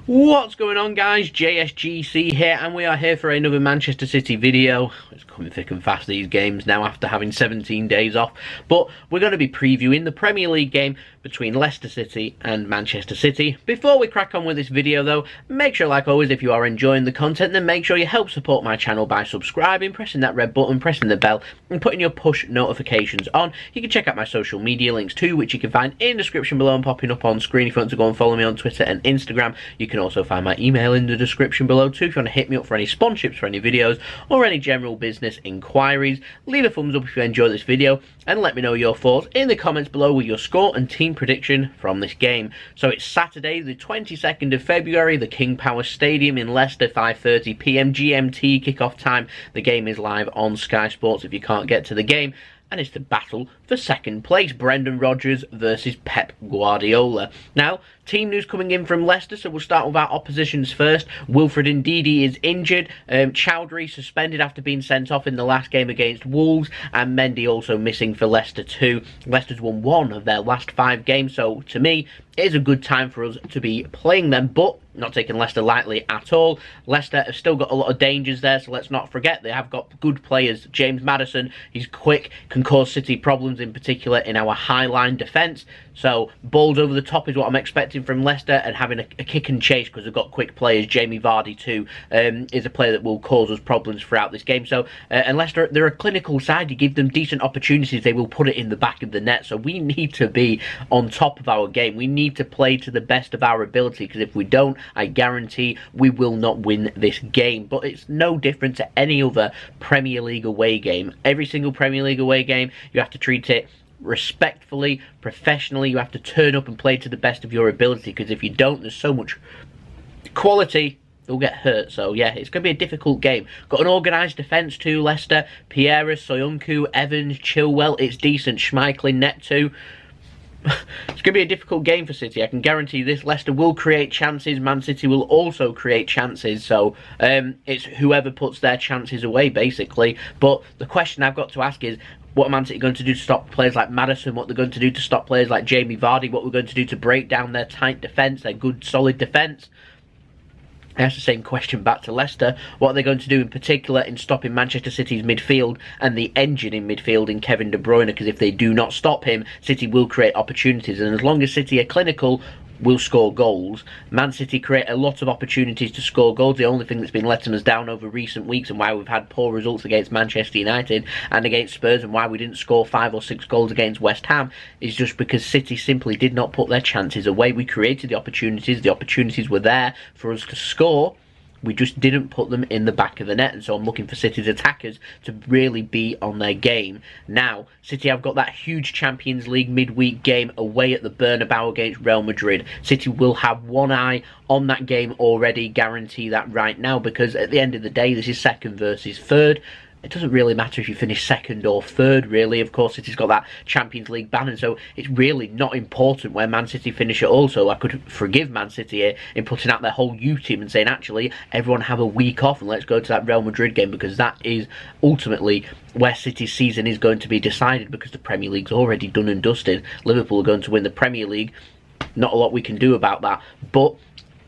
What's going on, guys? JSGC here, and we are here for another Manchester City video. It's coming thick and fast, these games now, after having 17 days off. But we're going to be previewing the Premier League game between Leicester City and Manchester City. Before we crack on with this video, though, make sure, like always, if you are enjoying the content, then make sure you help support my channel by subscribing, pressing that red button, pressing the bell, and putting your push notifications on. You can check out my social media links too, which you can find in the description below and popping up on screen if you want to go and follow me on Twitter and Instagram. You can also find my email in the description below too if you want to hit me up for any sponsorships for any videos or any general business inquiries. Leave a thumbs up if you enjoyed this video and let me know your thoughts in the comments below with your score and team prediction from this game. So it's Saturday the 22nd of February, the King Power Stadium in Leicester, 5:30 PM GMT kickoff time. The game is live on Sky Sports if you can't get to the game. And it's the battle for second place, Brendan Rodgers versus Pep Guardiola. Now, team news coming in from Leicester, so we'll start with our oppositions first. Wilfred Ndidi is injured, Chowdhury suspended after being sent off in the last game against Wolves, and Mendy also missing for Leicester too. Leicester's won 1 of their last 5 games, so to me, it is a good time for us to be playing them, but not taking Leicester lightly at all. Leicester have still got a lot of dangers there, so let's not forget they have got good players. James Maddison, he's quick, can cause City problems, in particular in our high-line defence. So balls over the top is what I'm expecting from Leicester, and having a kick and chase because they've got quick players. Jamie Vardy too is a player that will cause us problems throughout this game. So and Leicester, they're a clinical side. You give them decent opportunities, they will put it in the back of the net. So we need to be on top of our game. We need to play to the best of our ability, because if we don't, I guarantee we will not win this game. But it's no different to any other Premier League away game. Every single Premier League away game, you have to treat it respectfully, professionally. You have to turn up and play to the best of your ability, because if you don't, there's so much quality you'll get hurt. So yeah, it's going to be a difficult game. Got an organised defence too, Leicester. Pereira, Soyuncu, Evans, Chilwell. It's decent. Schmeichel in net too. It's going to be a difficult game for City, I can guarantee this. Leicester will create chances, Man City will also create chances, so it's whoever puts their chances away, basically. But the question I've got to ask is, what are Man City going to do to stop players like Maddison? What they're going to do to stop players like Jamie Vardy? What we're going to do to break down their tight defence, their good, solid defence? I ask the same question back to Leicester. What are they going to do in particular in stopping Manchester City's midfield and the engine in midfield in Kevin De Bruyne? Because if they do not stop him, City will create opportunities. And as long as City are clinical, will score goals. Man City create a lot of opportunities to score goals. The only thing that's been letting us down over recent weeks, and why we've had poor results against Manchester United and against Spurs, and why we didn't score 5 or 6 goals against West Ham, is just because City simply did not put their chances away. We created the opportunities were there for us to score. We just didn't put them in the back of the net, and so I'm looking for City's attackers to really be on their game. Now, City have got that huge Champions League midweek game away at the Bernabeu against Real Madrid. City will have one eye on that game already, guarantee that right now, because at the end of the day, this is second versus third. It doesn't really matter if you finish second or third, really. Of course, City's got that Champions League ban, and so it's really not important where Man City finish at all. So I could forgive Man City here in putting out their whole U team and saying, actually, everyone have a week off and let's go to that Real Madrid game, because that is ultimately where City's season is going to be decided, because the Premier League's already done and dusted. Liverpool are going to win the Premier League. Not a lot we can do about that, but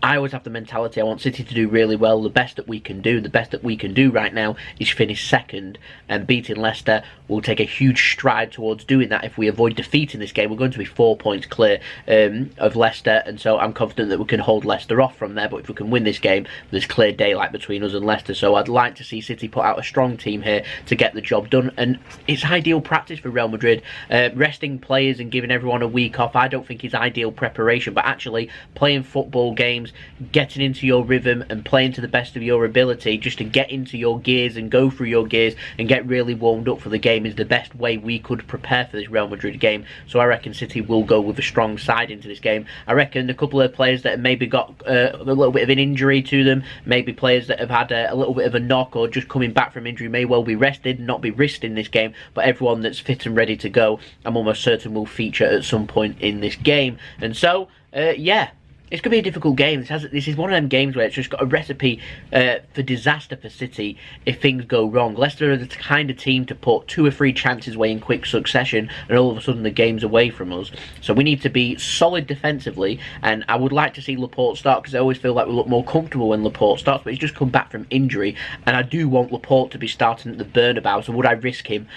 I always have the mentality I want City to do really well. The best that we can do right now is finish second, and beating Leicester will take a huge stride towards doing that. If we avoid defeating this game, we're going to be 4 points clear of Leicester, and so I'm confident that we can hold Leicester off from there. But if we can win this game, there's clear daylight between us and Leicester, so I'd like to see City put out a strong team here to get the job done. And it's ideal practice for Real Madrid. Resting players and giving everyone a week off, I don't think is ideal preparation, but actually playing football games, getting into your rhythm and playing to the best of your ability, just to get into your gears and go through your gears and get really warmed up for the game, is the best way we could prepare for this Real Madrid game. So I reckon City will go with a strong side into this game. I reckon a couple of players that have maybe got a little bit of an injury to them, maybe players that have had a little bit of a knock or just coming back from injury, may well be rested and not be risked in this game, but everyone that's fit and ready to go, I'm almost certain will feature at some point in this game. And so yeah, it's going to be a difficult game. This is one of them games where it's just got a recipe for disaster for City if things go wrong. Leicester are the kind of team to put 2 or 3 chances away in quick succession, and all of a sudden the game's away from us. So we need to be solid defensively, and I would like to see Laporte start, because I always feel like we look more comfortable when Laporte starts, but he's just come back from injury, and I do want Laporte to be starting at the Bernabeu, so would I risk him?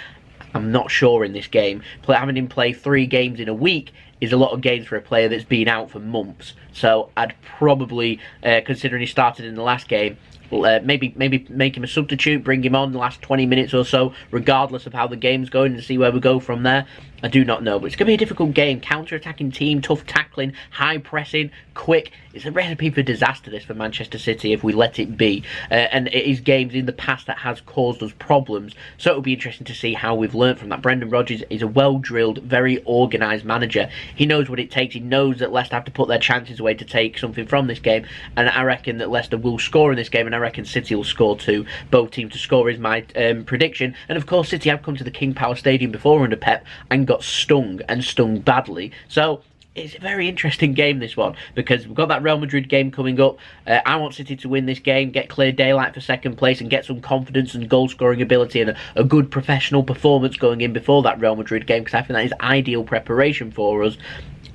I'm not sure in this game. Having him play 3 games in a week is a lot of games for a player that's been out for months. So I'd probably, considering he started in the last game, maybe make him a substitute, bring him on the last 20 minutes or so, regardless of how the game's going, and see where we go from there. I do not know, but it's going to be a difficult game. Counter-attacking team, tough tackling, high pressing, quick. It's a recipe for disaster, this, for Manchester City, if we let it be. And it is games in the past that has caused us problems. So it'll be interesting to see how we've learned from that. Brendan Rodgers is a well-drilled, very organised manager. He knows what it takes. He knows that Leicester have to put their chances away to take something from this game. And I reckon that Leicester will score in this game, and I reckon City will score too. Both teams to score is my prediction. And of course, City have come to the King Power Stadium before under Pep and got stung, and stung badly. So it's a very interesting game, this one, because we've got that Real Madrid game coming up. I want City to win this game, get clear daylight for second place, and get some confidence and goal scoring ability and a good professional performance going in before that Real Madrid game, because I think that is ideal preparation for us.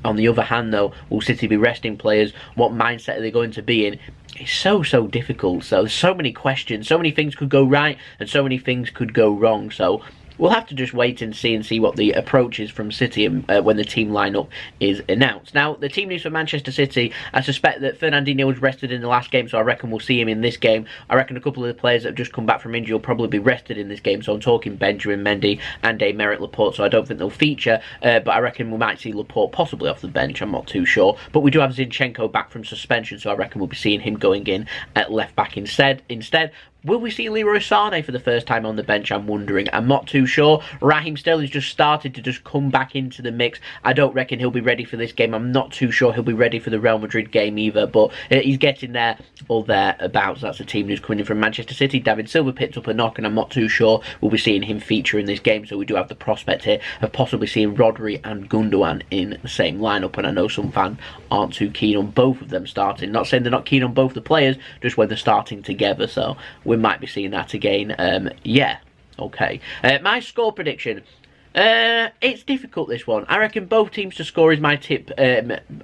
On the other hand, though, will City be resting players? What mindset are they going to be in? It's so difficult. So there's so many questions, so many things could go right and so many things could go wrong. So we'll have to just wait and see what the approach is from City when the team lineup is announced. Now, the team news for Manchester City, I suspect that Fernandinho was rested in the last game, so I reckon we'll see him in this game. I reckon a couple of the players that have just come back from injury will probably be rested in this game, so I'm talking Benjamin Mendy and Aymeric Laporte, so I don't think they'll feature, but I reckon we might see Laporte possibly off the bench, I'm not too sure. But we do have Zinchenko back from suspension, so I reckon we'll be seeing him going in at left-back instead. Will we see Leroy Sané for the first time on the bench? I'm wondering. I'm not too sure. Raheem Sterling's just started to just come back into the mix. I don't reckon he'll be ready for this game. I'm not too sure he'll be ready for the Real Madrid game either, but he's getting there or thereabouts. That's the team news coming in from Manchester City. David Silva picked up a knock, and I'm not too sure we'll be seeing him feature in this game, so we do have the prospect here of possibly seeing Rodri and Gundogan in the same lineup, and I know some fans aren't too keen on both of them starting. Not saying they're not keen on both the players, just when they're starting together, so we might be seeing that again. Yeah, okay. My score prediction. It's difficult, this one. I reckon both teams to score is my tip,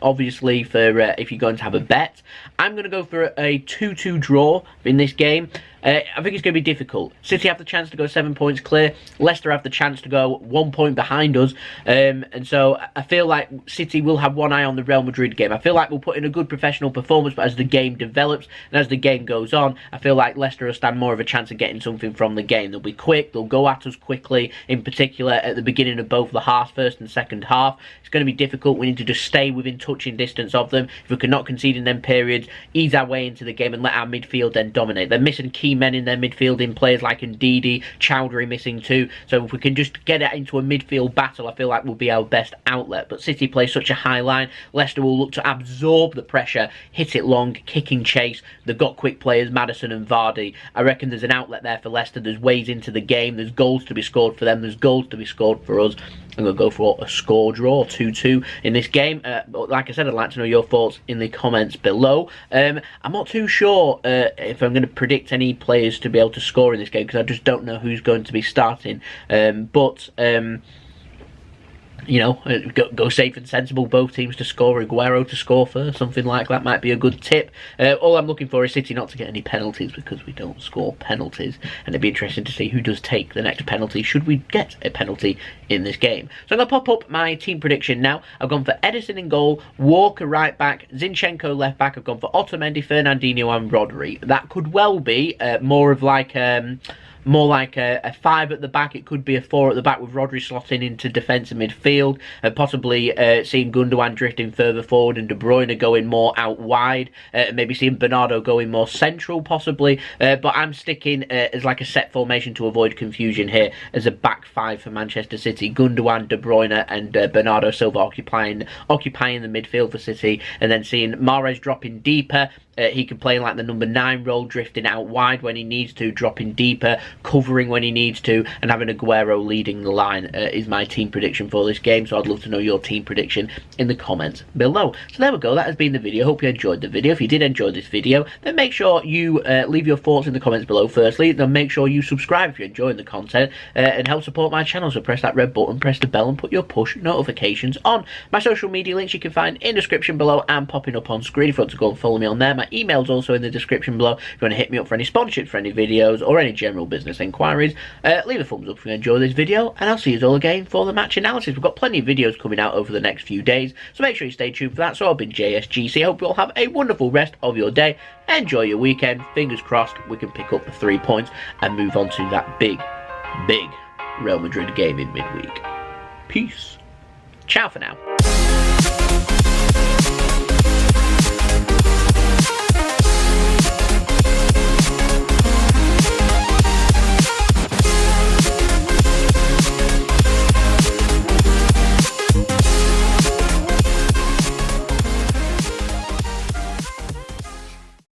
obviously, for if you're going to have a bet. I'm going to go for a 2-2 draw in this game. I think it's going to be difficult. City have the chance to go 7 points clear. Leicester have the chance to go 1 point behind us. And so I feel like City will have one eye on the Real Madrid game. I feel like we'll put in a good professional performance, but as the game develops and as the game goes on, I feel like Leicester will stand more of a chance of getting something from the game. They'll be quick. They'll go at us quickly, in particular at the beginning of both the halves, first and second half. It's going to be difficult. We need to just stay within touching distance of them. If we can not concede in them periods, ease our way into the game and let our midfield then dominate. They're missing key men in their midfield, in players like Ndidi, Chowdhury missing too. So if we can just get it into a midfield battle, I feel like will be our best outlet. But City play such a high line. Leicester will look to absorb the pressure, hit it long, kicking chase. They've got quick players, Maddison and Vardy. I reckon there's an outlet there for Leicester. There's ways into the game. There's goals to be scored for them. There's goals to be scored for us. I'm going to go for a score draw, 2-2 in this game. But like I said, I'd like to know your thoughts in the comments below. I'm not too sure if I'm going to predict any players to be able to score in this game, because I just don't know who's going to be starting. You know, go safe and sensible, both teams to score, Aguero to score first, something like that might be a good tip. All I'm looking for is City not to get any penalties, because we don't score penalties, and it'd be interesting to see who does take the next penalty, should we get a penalty in this game. So I'm going to pop up my team prediction now. I've gone for Ederson in goal, Walker right back, Zinchenko left back. I've gone for Otamendi, Fernandinho and Rodri. That could well be more like a 5 at the back. It could be a 4 at the back, with Rodri slotting into defence and midfield, and possibly seeing Gundogan drifting further forward and De Bruyne going more out wide, maybe seeing Bernardo going more central possibly, but I'm sticking as like a set formation to avoid confusion here, as a back 5 for Manchester City. Gundogan, De Bruyne and Bernardo Silva occupying the midfield for City, and then seeing Mahrez dropping deeper. He can play like the number 9 role, drifting out wide when he needs to, dropping deeper. covering when he needs to, and having Aguero leading the line is my team prediction for this game. So I'd love to know your team prediction in the comments below. So there we go, that has been the video. Hope you enjoyed the video. If you did enjoy this video, then make sure you leave your thoughts in the comments below firstly, then make sure you subscribe if you're enjoying the content, and help support my channel. So press that red button, press the bell, and put your push notifications on. My social media links you can find in the description below and popping up on screen if you want to go and follow me on there. My email's also in the description below. If you want to hit me up for any sponsorships, for any videos, or any general business inquiries, leave a thumbs up if you enjoy this video, and I'll see you all again for the match analysis. We've got plenty of videos coming out over the next few days, so make sure you stay tuned for that. So I've been JSGC. I hope you all have a wonderful rest of your day. Enjoy your weekend. Fingers crossed we can pick up the 3 points and move on to that big Real Madrid game in midweek. Peace. Ciao for now.